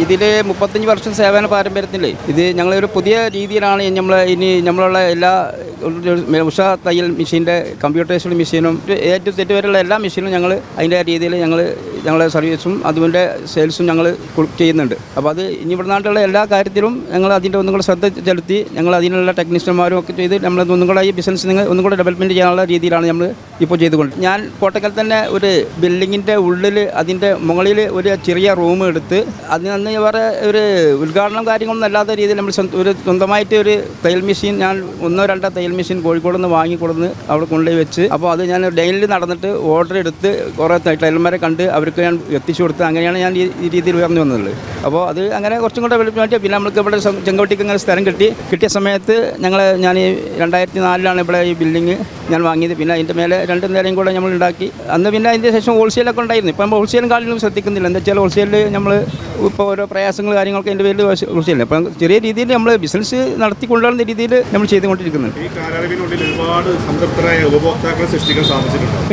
ഇതിൽ 35 വർഷം സേവന പാരമ്പര്യത്തിൽ ഇത് ഞങ്ങളൊരു പുതിയ രീതിയിലാണ് നമ്മളുള്ള എല്ലാ ഉഷ തയ്യൽ മെഷീൻ്റെ കമ്പ്യൂട്ടറൈസ്ഡ് മെഷീനും A to Z വരെയുള്ള എല്ലാ മെഷീനും ഞങ്ങൾ അതിൻ്റെ രീതിയിൽ ഞങ്ങളെ സർവീസും അതിൻ്റെ സെയിൽസും ഞങ്ങൾ ചെയ്യുന്നുണ്ട്. അപ്പോൾ അത് ഇനി ഇവിടെ നാട്ടിലുള്ള എല്ലാ കാര്യത്തിലും ഞങ്ങൾ അതിൻ്റെ ഒന്നും കൂടെ ശ്രദ്ധ ചെലുത്തി ഞങ്ങൾ അതിനുള്ള ടെക്നീഷ്യന്മാരും ഒക്കെ ചെയ്ത് നമ്മൾ ഒന്നും കൂടെ ഈ ബിസിനസ് ഒന്നും കൂടെ ഡെവലപ്മെൻറ്റ് ചെയ്യാനുള്ള രീതിയിലാണ് നമ്മൾ ഇപ്പോൾ ചെയ്തുകൊണ്ട്. ഞാൻ കോട്ടക്കൽ തന്നെ ഒരു ബിൽഡിങ്ങിൻ്റെ ഉള്ളിൽ അതിൻ്റെ മുകളിൽ ഒരു ചെറിയ റൂം എടുത്ത് അതിന് വേറെ ഒരു ഉദ്ഘാടനം കാര്യങ്ങളൊന്നും അല്ലാത്ത രീതിയിൽ നമ്മൾ സ്വന്തമായിട്ട് ഒരു തയ്യൽ മെഷീൻ ഞാൻ 1-2 തയ്യൽ മെഷീൻ കോഴിക്കോട് നിന്ന് വാങ്ങിക്കൊടുന്ന് അവിടെ കൊണ്ടുപോയി വെച്ച് അപ്പോൾ അത് ഞാൻ ഡെയിലി നടന്നിട്ട് ഓർഡർ എടുത്ത് കുറേ ടൈലർമാരെ കണ്ട് അവർക്ക് ഞാൻ എത്തിച്ചു കൊടുത്ത് അങ്ങനെയാണ് ഞാൻ ഈ രീതിയിൽ ഉയർന്നു വന്നത്. അപ്പോൾ അത് അങ്ങനെ കുറച്ചും കൂടെ ഡെവലപ്മെൻറ്റ്. പിന്നെ നമുക്ക് ഇവിടെ ചെങ്കോട്ടിക്ക് ഇങ്ങനെ സ്ഥലം കിട്ടിയ സമയത്ത് ഞാൻ ഈ 2004 ഇവിടെ ഈ ബിൽഡിങ് ഞാൻ വാങ്ങിയത്. പിന്നെ അതിൻ്റെ മേലെ 2 നിലയും കൂടെ നമ്മൾ ഉണ്ടാക്കി. അന്ന് പിന്നെ അതിൻ്റെ ശേഷം ഹോൾസെയിലൊക്കെ ഉണ്ടായിരുന്നു. ഇപ്പം ഹോൾസെയിലും കാര്യങ്ങളും ശ്രദ്ധിക്കുന്നില്ല. എന്താ വെച്ചാൽ ഹോൾസെയിലിൽ നമ്മൾ ഇപ്പോൾ ഓരോ പ്രയാസങ്ങൾ കാര്യങ്ങളൊക്കെ എൻ്റെ പേരിൽ ഹോൾസെയിൽ അപ്പം ചെറിയ രീതിയിൽ നമ്മൾ ബിസിനസ് നടത്തിക്കൊണ്ടുവരുന്ന രീതിയിൽ നമ്മൾ ചെയ്തുകൊണ്ടിരിക്കുന്നുണ്ട്.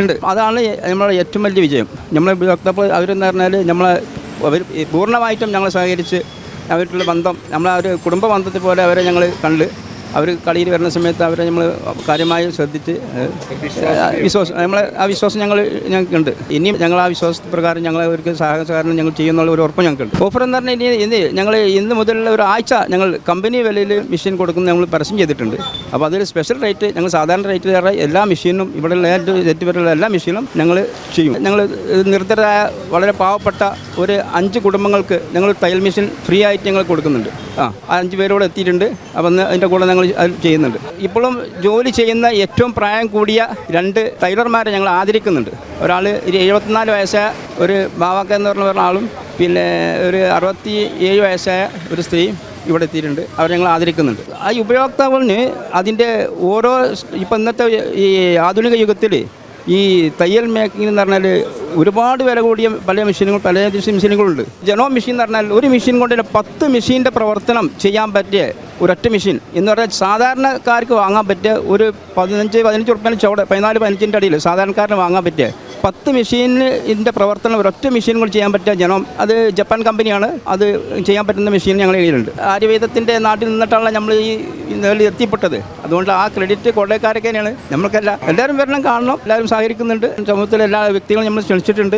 ഉണ്ട്. അതാണ് നമ്മളെ ഏറ്റവും വലിയ വിജയം. നമ്മളെ ഉപഭോക്താക്കൾ അവരെന്ന് പറഞ്ഞാൽ അവർ പൂർണ്ണമായിട്ടും ഞങ്ങളെ സഹകരിച്ച് അവരുള്ള ബന്ധം നമ്മളെ ഒരു കുടുംബ ബന്ധത്തെ പോലെ അവരെ ഞങ്ങൾ കണ്ട് അവർ കളിയിൽ വരുന്ന സമയത്ത് അവരെ നമ്മൾ കാര്യമായി ശ്രദ്ധിച്ച് ആ വിശ്വാസം ഞങ്ങൾക്കുണ്ട്. ഇനിയും ഞങ്ങൾ ആ വിശ്വാസപ്രകാരം ഞങ്ങൾ അവർക്ക് സഹകരണം ഞങ്ങൾ ചെയ്യുന്നുള്ള ഒരു ഉറപ്പ് ഞങ്ങൾക്കുണ്ട്. ഓഫർ എന്ന് പറഞ്ഞാൽ ഞങ്ങൾ ഇന്ന് മുതലുള്ള ഒരു ആഴ്ച ഞങ്ങൾ കമ്പനി വിലയിൽ മെഷീൻ കൊടുക്കുന്നത് ഞങ്ങൾ പരസ്യം ചെയ്തിട്ടുണ്ട്. അപ്പോൾ അതൊരു സ്പെഷ്യൽ റേറ്റ് ഞങ്ങൾ സാധാരണ റേറ്റ് കയറാൻ എല്ലാ മെഷീനും ഇവിടെയുള്ള വരെയുള്ള എല്ലാ മെഷീനും ഞങ്ങൾ ചെയ്യും. ഞങ്ങൾ നിർദ്ധരായ വളരെ പാവപ്പെട്ട ഒരു 5 കുടുംബങ്ങൾക്ക് ഞങ്ങൾ തയ്യൽ മെഷീൻ ഫ്രീ ആയിട്ട് ഞങ്ങൾ കൊടുക്കുന്നുണ്ട്. 5 പേരോട് എത്തിയിട്ടുണ്ട്. അപ്പം അതിൻ്റെ കൂടെ ഞങ്ങൾ അത് ചെയ്യുന്നുണ്ട്. ഇപ്പോഴും ജോലി ചെയ്യുന്ന ഏറ്റവും പ്രായം കൂടിയ 2 ടൈലർമാരെ ഞങ്ങൾ ആദരിക്കുന്നുണ്ട്. ഒരാൾ 74 വയസ്സായ ഒരു ബാവാക്ക എന്ന് പറഞ്ഞ ആളും പിന്നെ ഒരു 67 വയസ്സായ ഒരു സ്ത്രീയും ഇവിടെ എത്തിയിട്ടുണ്ട്. അവർ ഞങ്ങൾ ആദരിക്കുന്നുണ്ട്. ആ ഉപയോക്താവിന് അതിൻ്റെ ഓരോ ഇപ്പം ഇന്നത്തെ ഈ ആധുനിക യുഗത്തിൽ ഈ തയ്യൽ മേക്കിംഗ് എന്ന് പറഞ്ഞാൽ ഒരുപാട് വില കൂടിയ പല മെഷീനുകളുണ്ട്. ജനോ മെഷീൻ എന്ന് പറഞ്ഞാൽ ഒരു മെഷീൻ കൊണ്ട് 10 മെഷീൻ്റെ പ്രവർത്തനം ചെയ്യാൻ പറ്റിയ ഒരൊറ്റ മെഷീൻ എന്ന് പറഞ്ഞാൽ സാധാരണക്കാർക്ക് വാങ്ങാൻ പറ്റിയ ഒരു 15 ഉറുപ്പിന് ചുവടെ 14-15 അടിയിൽ സാധാരണക്കാരന് വാങ്ങാൻ പറ്റിയ 10 മെഷീനിൻ്റെ പ്രവർത്തനം ഒരൊറ്റ മെഷീൻ കൊണ്ട് ചെയ്യാൻ പറ്റിയ ജനം അത് ജപ്പാൻ കമ്പനിയാണ്. അത് ചെയ്യാൻ പറ്റുന്ന മെഷീൻ ഞങ്ങളുടെ കയ്യിലുണ്ട്. ആര്യവേദത്തിൻ്റെ നാട്ടിൽ നിന്നിട്ടാണ് നമ്മൾ ഈ നിലയിൽ എത്തിപ്പെട്ടത്. അതുകൊണ്ട് ആ ക്രെഡിറ്റ് കൊള്ളക്കാരൊക്കെ തന്നെയാണ്. നമ്മൾക്കെല്ലാം എല്ലാവരും വരണം, കാണണം. എല്ലാവരും സഹകരിക്കുന്നുണ്ട്. സമൂഹത്തിലെ എല്ലാ വ്യക്തികളും നമ്മൾ ക്ഷണിച്ചിട്ടുണ്ട്.